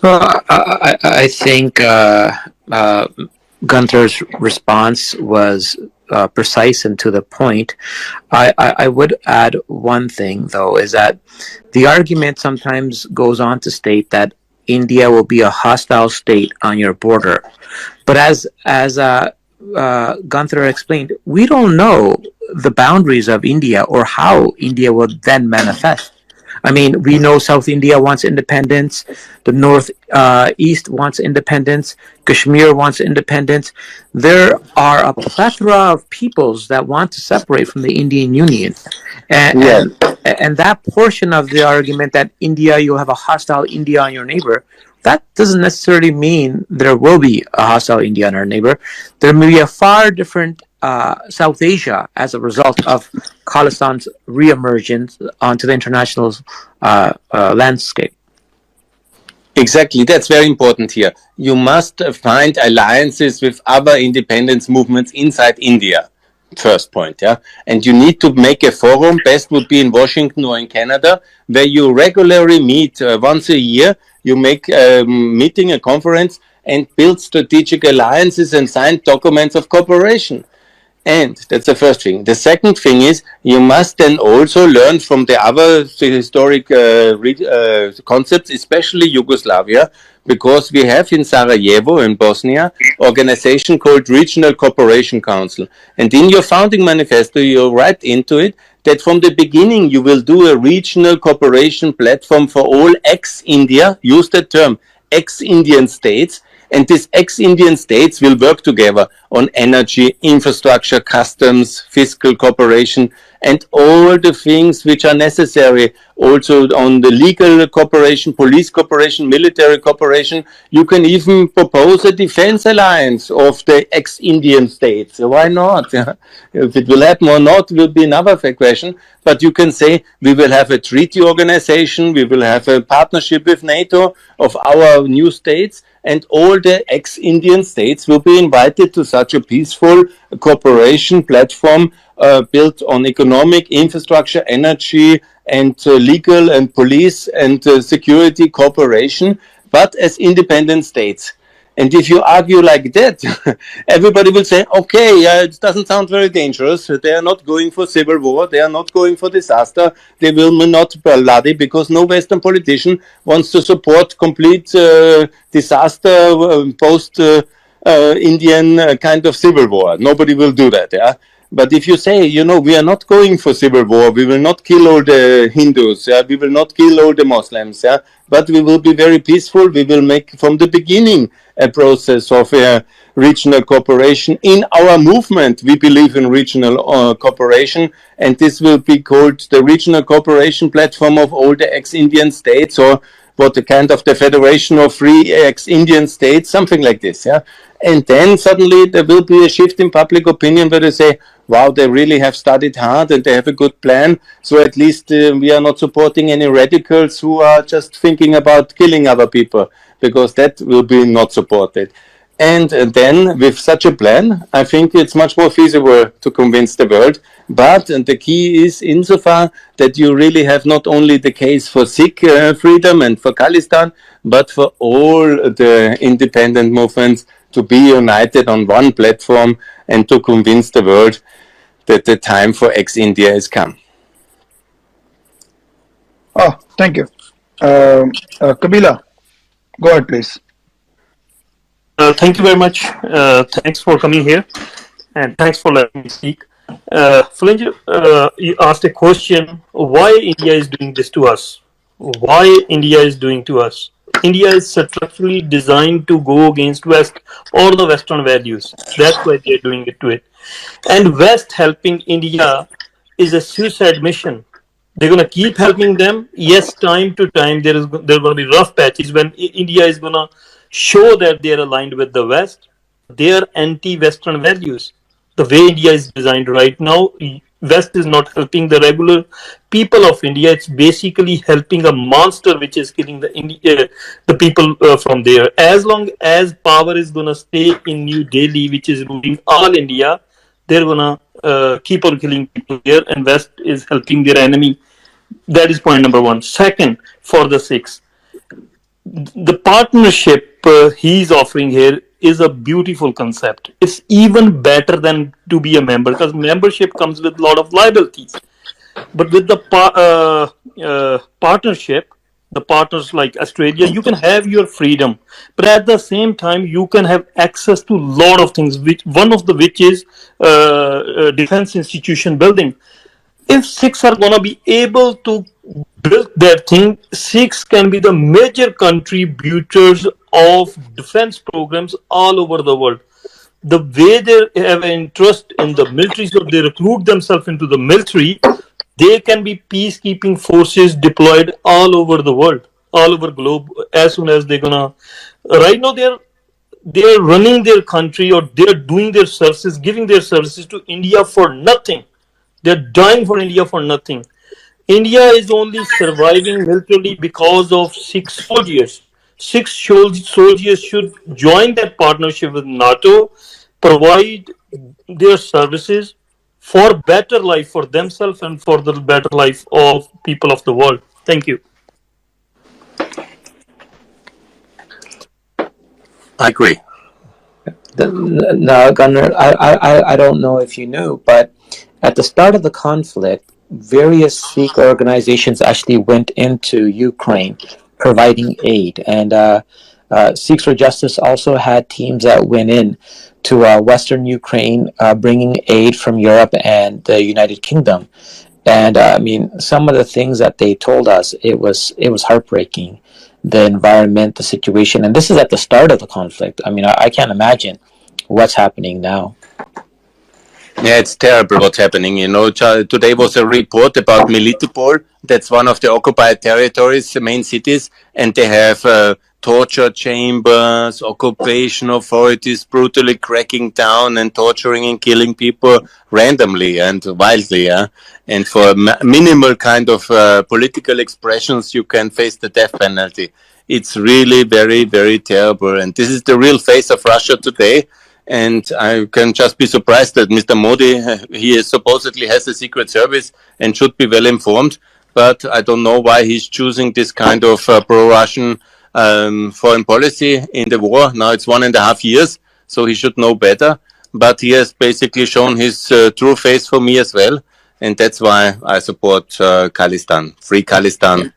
Well, I think uh, Gunther's response was precise and to the point. I would add one thing, though, is that the argument sometimes goes on to state that India will be a hostile state on your border. But as Gunther explained, we don't know the boundaries of India or how India will then manifest. I mean, we know South India wants independence, the North East wants independence, Kashmir wants independence. There are a plethora of peoples that want to separate from the Indian Union, and Yes. and, and that portion of the argument that India, you'll have a hostile India on your neighbor. That doesn't necessarily mean there will be a hostile India on our neighbor. There may be a far different South Asia as a result of Khalistan's reemergence onto the international landscape. Exactly, that's very important here. You must find alliances with other independence movements inside India. First point, yeah. And you need to make a forum, best would be in Washington or in Canada, where you regularly meet once a year. You make a meeting, a conference, and build strategic alliances and sign documents of cooperation. And that's the first thing. The second thing is you must then also learn from the other historic concepts, especially Yugoslavia, because we have in Sarajevo in Bosnia organization called Regional Cooperation Council. And in your founding manifesto, you write into it that from the beginning you will do a regional cooperation platform for all ex-India, use that term, ex-Indian states, and these ex-Indian states will work together on energy, infrastructure, customs, fiscal cooperation, and all the things which are necessary. Also on the legal cooperation, police cooperation, military cooperation. You can even propose a defense alliance of the ex-Indian states. Why not? If it will happen or not will be another question. But you can say we will have a treaty organization, we will have a partnership with NATO of our new states, and all the ex-Indian states will be invited to such a peaceful cooperation platform built on economic, infrastructure, energy, and legal and police and security cooperation, but as independent states. And if you argue like that, everybody will say, okay, it doesn't sound very dangerous. They are not going for civil war. They are not going for disaster. They will not bloody because no Western politician wants to support complete disaster post Indian kind of civil war. Nobody will do that. Yeah. But if you say, we are not going for civil war, we will not kill all the Hindus, yeah, we will not kill all the Muslims, yeah, but we will be very peaceful. We will make from the beginning a process of regional cooperation. In our movement, we believe in regional cooperation, and this will be called the Regional Cooperation Platform of all the ex-Indian states, or what the kind of the Federation of Free Ex-Indian States, something like this, yeah. And then suddenly there will be a shift in public opinion where they say, wow, they really have studied hard and they have a good plan. So at least we are not supporting any radicals who are just thinking about killing other people, because that will be not supported. And then with such a plan, I think it's much more feasible to convince the world. But and the key is insofar that you really have not only the case for Sikh freedom and for Khalistan, but for all the independent movements to be united on one platform and to convince the world that the time for ex-India has come. Oh, thank you. Kabila, go ahead, please. Thank you very much. Thanks for coming here, and thanks for letting me speak. Fehlinger, you asked a question: why India is doing this to us? Why India is doing to us? India is structurally designed to go against West or the Western values. That's why they're doing it to it. And West helping India is a suicide mission. They're gonna keep helping them. Yes, time to time there gonna be rough patches when India is gonna show that they're aligned with the West. They're anti-Western values. The way India is designed right now, West is not helping the regular people of India. It's basically helping a monster which is killing the people from there. As long as power is gonna stay in New Delhi, which is ruling all India, they're gonna keep on killing people there, and West is helping their enemy. That is point number one. Second, for the Sikhs, the partnership he's offering here is a beautiful concept. It's even better than to be a member, because membership comes with a lot of liabilities. But with the partnership, the partners like Australia, you can have your freedom, but at the same time, you can have access to a lot of things. Which one of the which is defense institution building. If Sikhs are gonna be able to build that thing, Sikhs can be the major contributors of defense programs all over the world. The way they have an interest in the military, so they recruit themselves into the military, they can be peacekeeping forces deployed all over the world, all over globe, as soon as they're gonna. Right now, they're running their country, or they're doing their services, giving their services to India for nothing. They're dying for India for nothing. India is only surviving militarily because of six soldiers. Six soldiers should join that partnership with NATO, provide their services for better life for themselves and for the better life of people of the world. Thank you. I agree. Now, Gunnar, I don't know if you knew, but at the start of the conflict, various Sikh organizations actually went into Ukraine providing aid, and Sikhs for Justice also had teams that went in to Western Ukraine, bringing aid from Europe and the United Kingdom. And I mean, some of the things that they told us, it was heartbreaking. The environment, the situation, and this is at the start of the conflict. I mean, I can't imagine what's happening now. Yeah, it's terrible what's happening. You know, today was a report about Melitopol. That's one of the occupied territories, the main cities, and they have torture chambers, occupation authorities brutally cracking down and torturing and killing people randomly and wildly. Yeah? And for minimal kind of political expressions, you can face the death penalty. It's really very, very terrible. And this is the real face of Russia today. And I can just be surprised that Mr. Modi, he supposedly has a secret service and should be well informed. But I don't know why he's choosing this kind of pro-Russian foreign policy in the war. Now it's 1.5 years, so he should know better. But he has basically shown his true face for me as well. And that's why I support Khalistan, free Khalistan.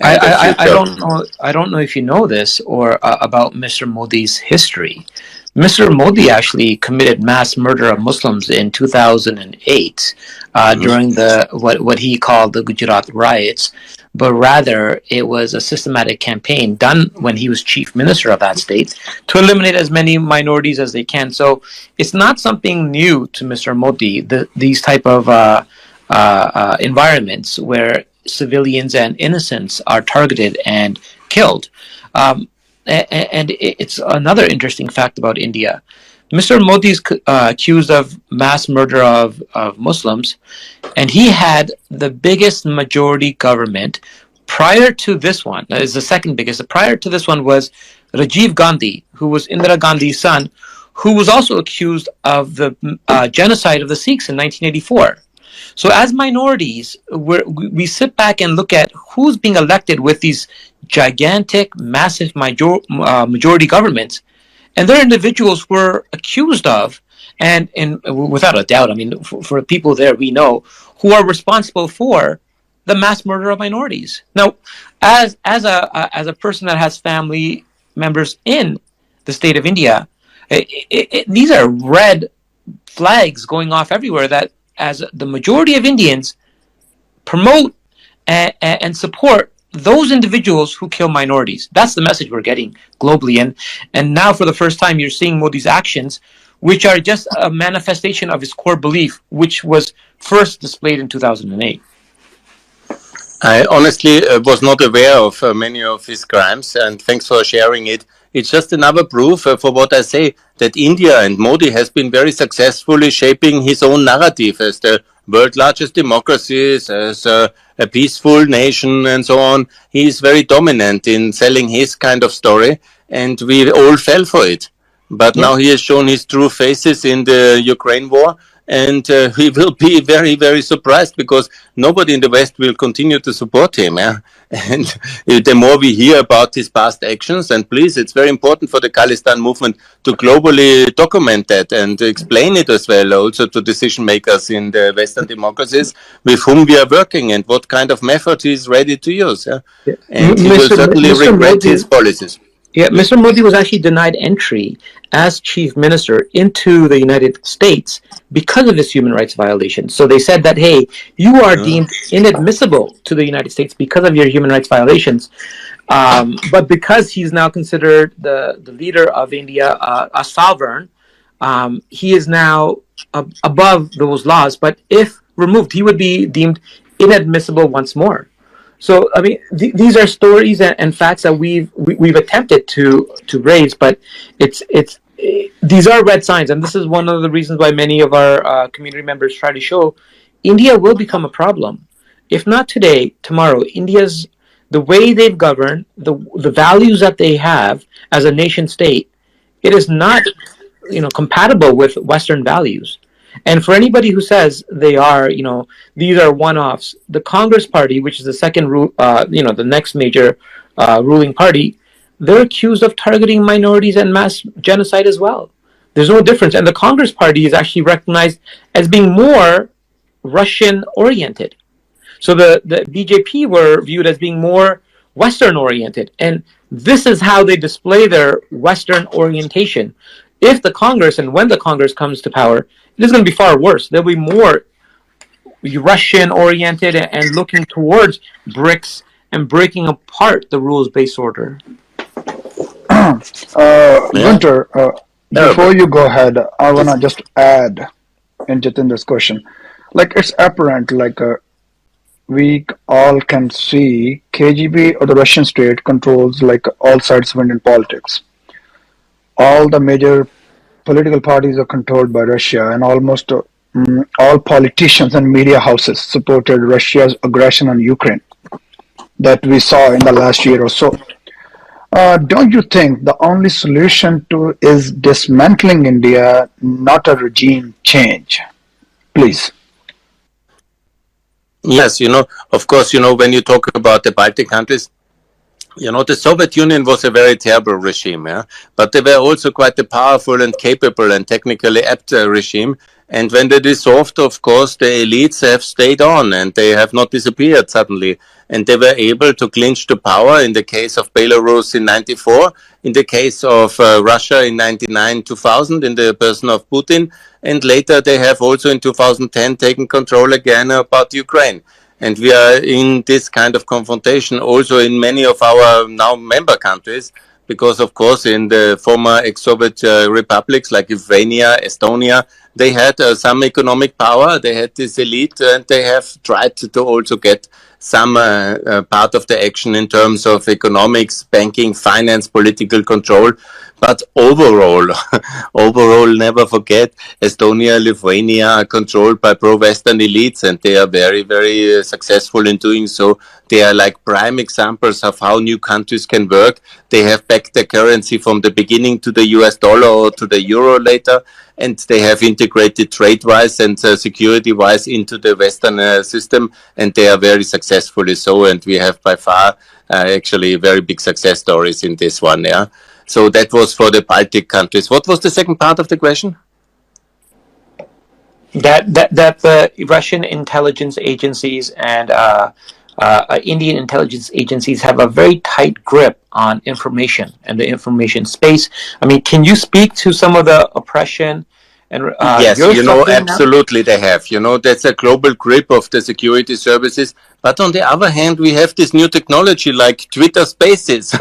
I don't know. I don't know if you know this or about Mr. Modi's history. Mr. Modi actually committed mass murder of Muslims in 2008 during the what he called the Gujarat riots, but rather it was a systematic campaign done when he was chief minister of that state to eliminate as many minorities as they can. So it's not something new to Mr. Modi. These type of environments where civilians and innocents are targeted and killed. And it's another interesting fact about India. Mr. Modi is accused of mass murder of Muslims, and he had the biggest majority government prior to this one. That is the second biggest. Prior to this one was Rajiv Gandhi, who was Indira Gandhi's son, who was also accused of the genocide of the Sikhs in 1984. So as minorities, we sit back and look at who's being elected with these gigantic, massive majority governments, and they're individuals who are accused of, and without a doubt, I mean, for people there, we know, who are responsible for the mass murder of minorities. Now, as a person that has family members in the state of India, these are red flags going off everywhere that as the majority of Indians promote and support those individuals who kill minorities. That's the message we're getting globally. And now for the first time, you're seeing Modi's actions, which are just a manifestation of his core belief, which was first displayed in 2008. I honestly was not aware of many of his crimes, and thanks for sharing it. It's just another proof for what I say, that India and Modi has been very successfully shaping his own narrative as the world's largest democracies, as a peaceful nation and so on. He is very dominant in selling his kind of story, and we all fell for it. But now he has shown his true faces in the Ukraine war, and he will be very, very surprised because nobody in the West will continue to support him. Yeah? And the more we hear about his past actions, and please, it's very important for the Khalistan movement to globally document that and explain it as well, also to decision makers in the Western democracies with whom we are working and what kind of method he is ready to use. Yeah? Yeah. And he will certainly regret his policies. Yeah, Mr. Modi was actually denied entry as chief minister into the United States because of his human rights violations. So they said that, hey, you are deemed inadmissible to the United States because of your human rights violations. But because he's now considered the leader of India, a sovereign, he is now above those laws. But if removed, he would be deemed inadmissible once more. So I mean, these are stories and facts that we've attempted to raise, but these are red signs, and this is one of the reasons why many of our community members try to show India will become a problem, if not today, tomorrow. India's the way they've governed, the values that they have as a nation state, it is not compatible with Western values. And for anybody who says they are, these are one-offs, the Congress Party, which is the second, the next major ruling party, they're accused of targeting minorities and mass genocide as well. There's no difference. And the Congress Party is actually recognized as being more Russian-oriented. So the BJP were viewed as being more Western-oriented. And this is how they display their Western orientation. If the Congress and when the Congress comes to power, it is going to be far worse. They'll be more Russian-oriented and looking towards BRICS and breaking apart the rules-based order. Gunther, before you go ahead, I want to just add in Jatinder's question. Like, it's apparent, we all can see KGB or the Russian state controls all sides of Indian politics. All the major political parties are controlled by Russia, and almost all politicians and media houses supported Russia's aggression on Ukraine that we saw in the last year or so. Don't you think the only solution is dismantling India, not a regime change? Please. Yes, of course, when you talk about the Baltic countries, the Soviet Union was a very terrible regime, yeah, but they were also quite a powerful and capable and technically apt regime. And when they dissolved, of course, the elites have stayed on and they have not disappeared suddenly. And they were able to clinch the power in the case of Belarus in 94, in the case of Russia in 99, 2000, in the person of Putin. And later they have also in 2010 taken control again about Ukraine. And we are in this kind of confrontation also in many of our now member countries, because of course in the former ex-Soviet republics like Lithuania, Estonia, they had some economic power, they had this elite, and they have tried to also get some part of the action in terms of economics, banking, finance, political control. But overall, never forget, Estonia, Lithuania are controlled by pro-Western elites, and they are very, very successful in doing so. They are like prime examples of how new countries can work. They have backed their currency from the beginning to the US dollar or to the euro later, and they have integrated trade-wise and security-wise into the Western system, and they are very successfully so, and we have by far actually very big success stories in this one, yeah. So that was for the Baltic countries. What was the second part of the question? That the Russian intelligence agencies and Indian intelligence agencies have a very tight grip on information and the information space. I mean, can you speak to some of the oppression? And, yes, absolutely they have. That's a global grip of the security services. But on the other hand, we have this new technology like Twitter Spaces.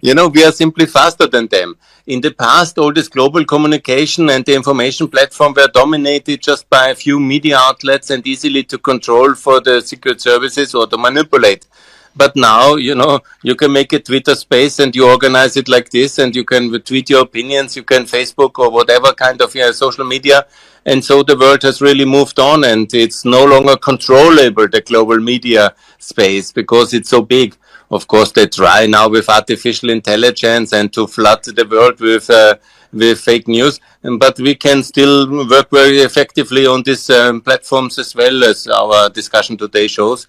We are simply faster than them. In the past, all this global communication and the information platform were dominated just by a few media outlets and easily to control for the secret services or to manipulate. But now, you can make a Twitter space and you organize it like this, and you can tweet your opinions, you can Facebook or whatever kind of social media. And so the world has really moved on, and it's no longer controllable, the global media space, because it's so big. Of course, they try now with artificial intelligence and to flood the world with fake news. but we can still work very effectively on these platforms as well, as our discussion today shows.